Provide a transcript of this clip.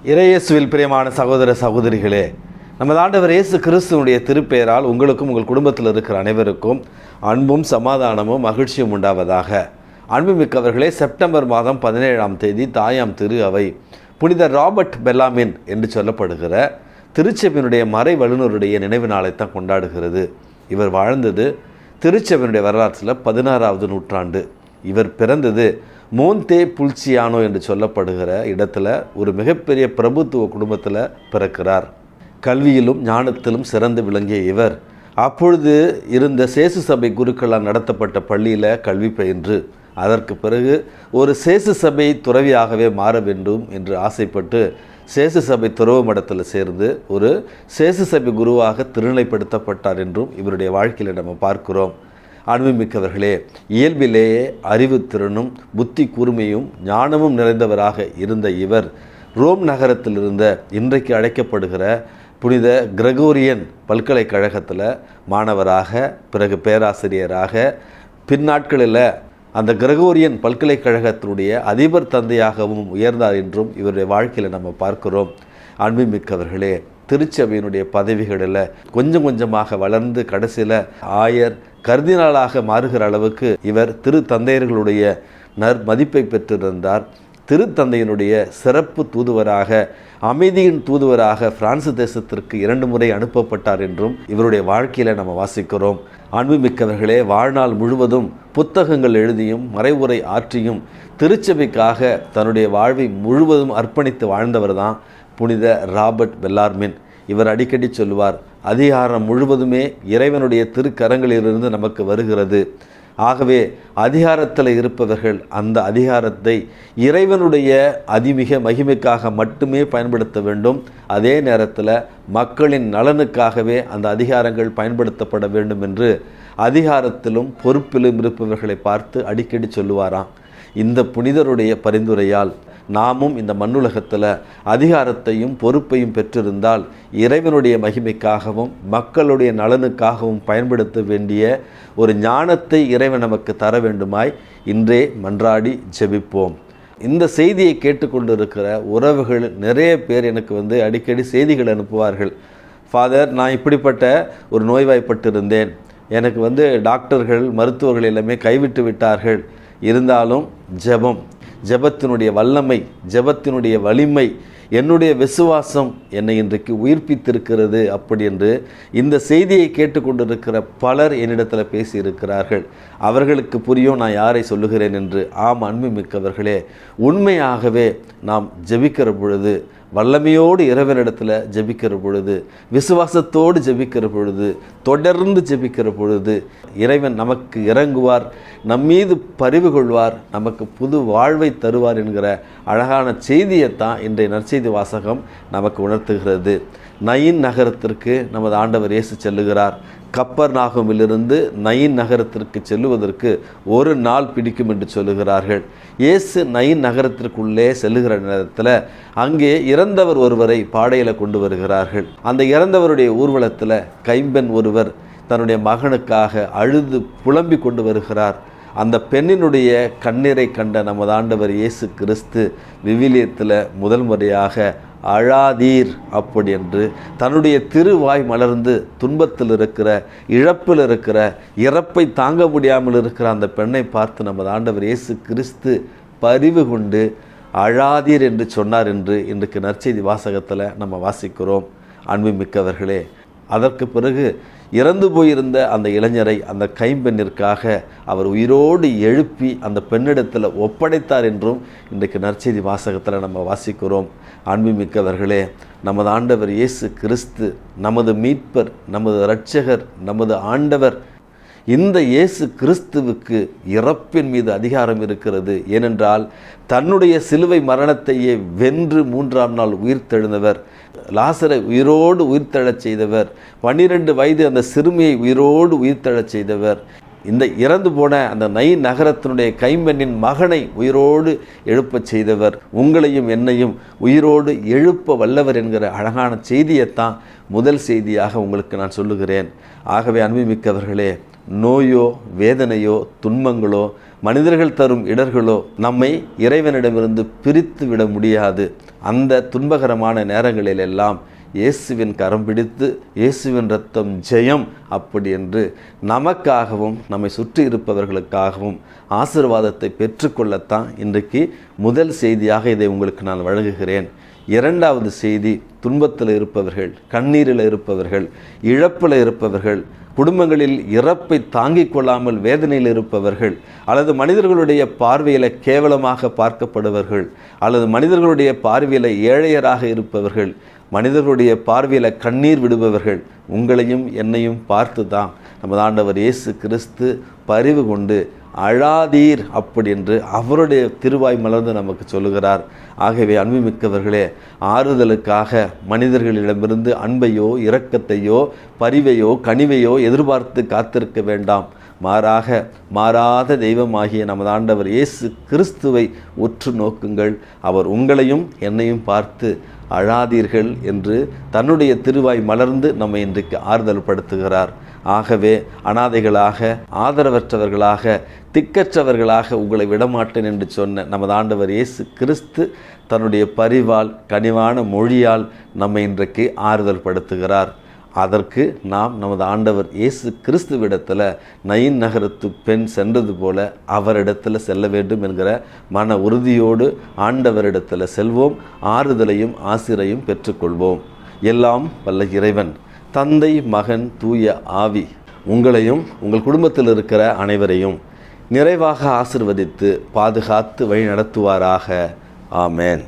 இறையேசுவில் பிரியமான சகோதர சகோதரிகளே, நமது ஆண்டவர் இயேசு கிறிஸ்துவனுடைய திருப்பெயரால் உங்களுக்கும் உங்கள் குடும்பத்தில் இருக்கிற அனைவருக்கும் அன்பும் சமாதானமும் மகிழ்ச்சியும் உண்டாவதாக. அன்புமிக்கவர்களே, செப்டம்பர் மாதம் 17ஆம் தேதி தாயாம் திரு அவை புனித ராபர்ட் பெல்லாமின் என்று சொல்லப்படுகிற திருச்சபையினுடைய மறை வல்லுநருடைய நினைவு நாளைத்தான் கொண்டாடுகிறது. இவர் வாழ்ந்தது திருச்சபையினுடைய வரலாற்றில் 16வது நூற்றாண்டு. இவர் பிறந்தது மோந்தே புல்சியானோ என்று சொல்லப்படுகிற இடத்துல ஒரு மிகப்பெரிய பிரபுத்துவ குடும்பத்தில் பிறக்கிறார். கல்வியிலும் ஞானத்திலும் சிறந்து விளங்கிய இவர் அப்பொழுது இருந்த சேசு சபை குருக்களால் நடத்தப்பட்ட பள்ளியில் கல்வி பயின்று அதற்கு பிறகு ஒரு சேசு சபை துறவியாகவே மாற வேண்டும் என்று ஆசைப்பட்டு சேசு சபை துறவு மடத்தில் சேர்ந்து ஒரு சேசு சபை குருவாக திருநிலைப்படுத்தப்பட்டார் என்றும் இவருடைய வாழ்க்கையில் நம்ம பார்க்கிறோம். அன்புமிக்கவர்களே, இயல்பிலேயே அறிவுத்திறனும் புத்தி கூர்மையும் ஞானமும் நிறைந்தவராக இருந்த இவர் ரோம் நகரத்தில் இருந்த இன்றைக்கு அழைக்கப்படுகிற புனித கிரகோரியன் பல்கலைக்கழகத்தில் மாணவராக, பிறகு பேராசிரியராக, பின்னாட்களில் அந்த கிரகோரியன் பல்கலைக்கழகத்தினுடைய அதிபர் தந்தையாகவும் உயர்ந்தார் என்றும் இவருடைய வாழ்க்கையில் நம்ம பார்க்கிறோம். அன்புமிக்கவர்களே, திருச்சபையினுடைய பதவிகளில் கொஞ்சம் கொஞ்சமாக வளர்ந்து கடைசியில் ஆயர் கர்தினாலாக மாறுகிற அளவுக்கு இவர் திருத்தந்தையர்களுடைய மதிப்பை பெற்றிருந்தார். திருத்தந்தையினுடைய சிறப்பு தூதுவராக, அமைதியின் தூதுவராக பிரான்சு தேசத்திற்கு 2 முறை அனுப்பப்பட்டார் என்றும் இவருடைய வாழ்க்கையில் நம்ம வாசிக்கிறோம். அன்புமிக்கவர்களே, வாழ்நாள் முழுவதும் புத்தகங்கள் எழுதியும் மறைவுரை ஆற்றியும் திருச்சபைக்காக தன்னுடைய வாழ்வை முழுவதும் அர்ப்பணித்து வாழ்ந்தவர் தான் புனித ராபர்ட் பெல்லாமின். இவர் அடிக்கடி சொல்லுவார், அதிகாரம் முழுவதுமே இறைவனுடைய திருக்கரங்களிலிருந்து நமக்கு வருகிறது. ஆகவே அதிகாரத்தில் இருப்பவர்கள் அந்த அதிகாரத்தை இறைவனுடைய அதிமிக மகிமைக்காக மட்டுமே பயன்படுத்த வேண்டும். அதே நேரத்தில் மக்களின் நலனுக்காகவே அந்த அதிகாரங்கள் பயன்படுத்தப்பட வேண்டும் என்று அதிகாரத்திலும் பொறுப்பிலும் இருப்பவர்களை பார்த்து அடிக்கடி சொல்லுவாராம். இந்த புனிதருடைய பரிந்துரையால் நாமும் இந்த மண்ணுலகத்தில் அதிகாரத்தையும் பொறுப்பையும் பெற்றிருந்தால் இறைவனுடைய மகிமைக்காகவும் மக்களுடைய நலனுக்காகவும் பயன்படுத்த வேண்டிய ஒரு ஞானத்தை இறைவன் நமக்கு தர வேண்டுமாய் இன்றே மன்றாடி ஜெபிப்போம். இந்த செய்தியை கேட்டுக்கொண்டு இருக்கிற உறவுகள் நிறைய பேர் எனக்கு அடிக்கடி செய்திகள் அனுப்புவார்கள். ஃபாதர், நான் இப்படிப்பட்ட ஒரு நோய்வாய்ப்பட்டிருந்தேன், எனக்கு டாக்டர்கள் மருத்துவர்கள் எல்லாமே கைவிட்டு விட்டார்கள், இருந்தாலும் ஜெபத்தினுடைய வல்லமை, ஜெபத்தினுடைய வலிமை, என்னுடைய விசுவாசம் என்னை இன்றைக்கு உயிர்ப்பித்திருக்கிறது அப்படி என்று இந்த செய்தியை கேட்டுக்கொண்டிருக்கிற பலர் என்னிடத்தில் பேசியிருக்கிறார்கள். அவர்களுக்கு புரியும் நான் யாரை சொல்லுகிறேன் என்று. ஆம் அன்புமிக்கவர்களே, உண்மையாகவே நாம் ஜெபிக்கிற பொழுது, வல்லமையோடு இறைவனிடத்தில் ஜெபிக்கிற பொழுது, விசுவாசத்தோடு ஜெபிக்கிற பொழுது, தொடர்ந்து ஜெபிக்கிற பொழுது இறைவன் நமக்கு இறங்குவார், நம்மீது பரிவு கொள்வார், நமக்கு புது வாழ்வை தருவார் என்கிற அழகான செய்தியைத்தான் இன்றைய நற்செய்தி வாசகம் நமக்கு உணர்த்துகிறது. நயின் நகரத்திற்கு நமது ஆண்டவர் இயேசு செல்லுகிறார். கப்பர்நாகுமிலிருந்து நயின் நகரத்திற்கு செல்லுவதற்கு 1 நாள் பிடிக்கும் என்று சொல்லுகிறார்கள். இயேசு நயின் நகரத்திற்குள்ளே செல்லுகிற நேரத்தில் அங்கே இறந்தவர் ஒருவரை பாடையில் கொண்டு வருகிறார்கள். அந்த இறந்தவருடைய ஊர்வலத்தில் கைம்பெண் ஒருவர் தன்னுடைய மகனுக்காக அழுது புலம்பி கொண்டு வருகிறார். அந்த பெண்ணினுடைய கண்ணீரை கண்ட நமது ஆண்டவர் இயேசு கிறிஸ்து விவிலியத்தில் முதல் முறையாக அழாதீர் அப்படி என்று தன்னுடைய திருவாய் மலர்ந்து துன்பத்தில் இருக்கிற, இழப்பில் இருக்கிற, இறப்பை தாங்க முடியாமல் இருக்கிற அந்த பெண்ணை பார்த்து நமது ஆண்டவர் இயேசு கிறிஸ்து பரிவு கொண்டு அழாதீர் என்று சொன்னார் என்று இன்றைக்கு நற்செய்தி வாசகத்தில் நம்ம வாசிக்கிறோம். அன்புமிக்கவர்களே, அதற்கு பிறகு இறந்து போயிருந்த அந்த இளைஞரை அந்த கைம்பெண்ணிற்காக அவர் உயிரோடு எழுப்பி அந்த பெண்ணிடத்தில் ஒப்படைத்தார் என்றும் இன்றைக்கு நற்செய்தி வாசகத்தில் நம்ம வாசிக்கிறோம். அன்புமிக்கவர்களே, நமது ஆண்டவர் இயேசு கிறிஸ்து நமது மீட்பர், நமது இரட்சகர், நமது ஆண்டவர். இந்த இயேசு கிறிஸ்துவுக்கு இறப்பின் மீது அதிகாரம் இருக்கிறது. ஏனென்றால் தன்னுடைய சிலுவை மரணத்தையே வென்று 3ஆம் நாள் உயிர்த்தெழுந்தவர், லாசரை உயிரோடு உயிர்த்தெழச் செய்தவர், 12 வயது அந்த சிறுமியை உயிரோடு உயிர்த்தெழச் செய்தவர், இந்த இறந்து போன அந்த நயின் நகரத்தினுடைய கைம்பெண்ணின் மகனை உயிரோடு எழுப்பச் செய்தவர், உங்களையும் என்னையும் உயிரோடு எழுப்ப வல்லவர் என்கிற அழகான செய்தியைத்தான் முதல் செய்தியாக உங்களுக்கு நான் சொல்லுகிறேன். ஆகவே அன்புமிக்கவர்களே, நோயோ வேதனையோ துன்பங்களோ மனிதர்கள் தரும் இடர்களோ நம்மை இறைவனிடமிருந்து பிரித்து விட முடியாது. அந்த துன்பகரமான நேரங்களிலெல்லாம் இயேசுவின் கரம் பிடித்து இயேசுவின் இரத்தம் ஜெயம் அப்படி என்று நமக்காகவும் நம்மை சுற்றி இருப்பவர்களுக்காகவும் ஆசீர்வாதத்தை பெற்றுக்கொள்ளத்தான் இன்றைக்கு முதல் செய்தியாக இதை உங்களுக்கு நான் வழங்குகிறேன். இரண்டாவது செய்தி, துன்பத்தில் இருப்பவர்கள், கண்ணீரில் இருப்பவர்கள், இழப்பில் இருப்பவர்கள், குடும்பங்களில் இறப்பை தாங்கிக் கொள்ளாமல் வேதனையில் இருப்பவர்கள், அல்லது மனிதர்களுடைய பார்வையில் கேவலமாக பார்க்கப்படுபவர்கள், அல்லது மனிதர்களுடைய பார்வையில் ஏழையராக இருப்பவர்கள், மனிதர்களுடைய பார்வையில் கண்ணீர் விடுபவர்கள், உங்களையும் என்னையும் பார்த்து தான் நமது ஆண்டவர் இயேசு கிறிஸ்து பரிவு கொண்டு அழாதீர் அப்படி என்று அவருடைய திருவாய் மலர்ந்து நமக்கு சொல்லுகிறார். ஆகவே அன்புமிக்கவர்களே, ஆறுதலுக்காக மனிதர்களிடமிருந்து அன்பையோ இரக்கத்தையோ பரிவையோ கனிவையோ எதிர்பார்த்து காத்திருக்க வேண்டாம். மாறாக மாறாத தெய்வமாகிய நமது ஆண்டவர் இயேசு கிறிஸ்துவை உற்று நோக்குங்கள். அவர் உங்களையும் என்னையும் பார்த்து அழாதீர்கள் என்று தன்னுடைய திருவாய் மலர்ந்து நம்மை இன்றைக்கு ஆறுதல் படுத்துகிறார். ஆகவே அனாதைகளாக, ஆதரவற்றவர்களாக, திக்கற்றவர்களாக உங்களை விடமாட்டேன் என்று சொன்ன நமது ஆண்டவர் இயேசு கிறிஸ்து தன்னுடைய பரிவால் கனிவான மொழியால் நம்மை இன்றைக்கு ஆறுதல் படுத்துகிறார். அதற்கு நாம் நமது ஆண்டவர் இயேசு கிறிஸ்துவிடத்தில் நயின் நகரத்து பெண் சென்றது போல அவரிடத்தில் செல்ல வேண்டும் என்கிற மன உறுதியோடு ஆண்டவரிடத்தில் செல்வோம். ஆறுதலையும் ஆசிரையும் பெற்றுக்கொள்வோம். எல்லாம் வல்ல இறைவன், தந்தை, மகன், தூய ஆவி உங்களையும் உங்கள் குடும்பத்தில் இருக்கிற அனைவரையும் நிறைவாக ஆசிர்வதித்து பாதுகாத்து வழி நடத்துவாராக. ஆமேன்.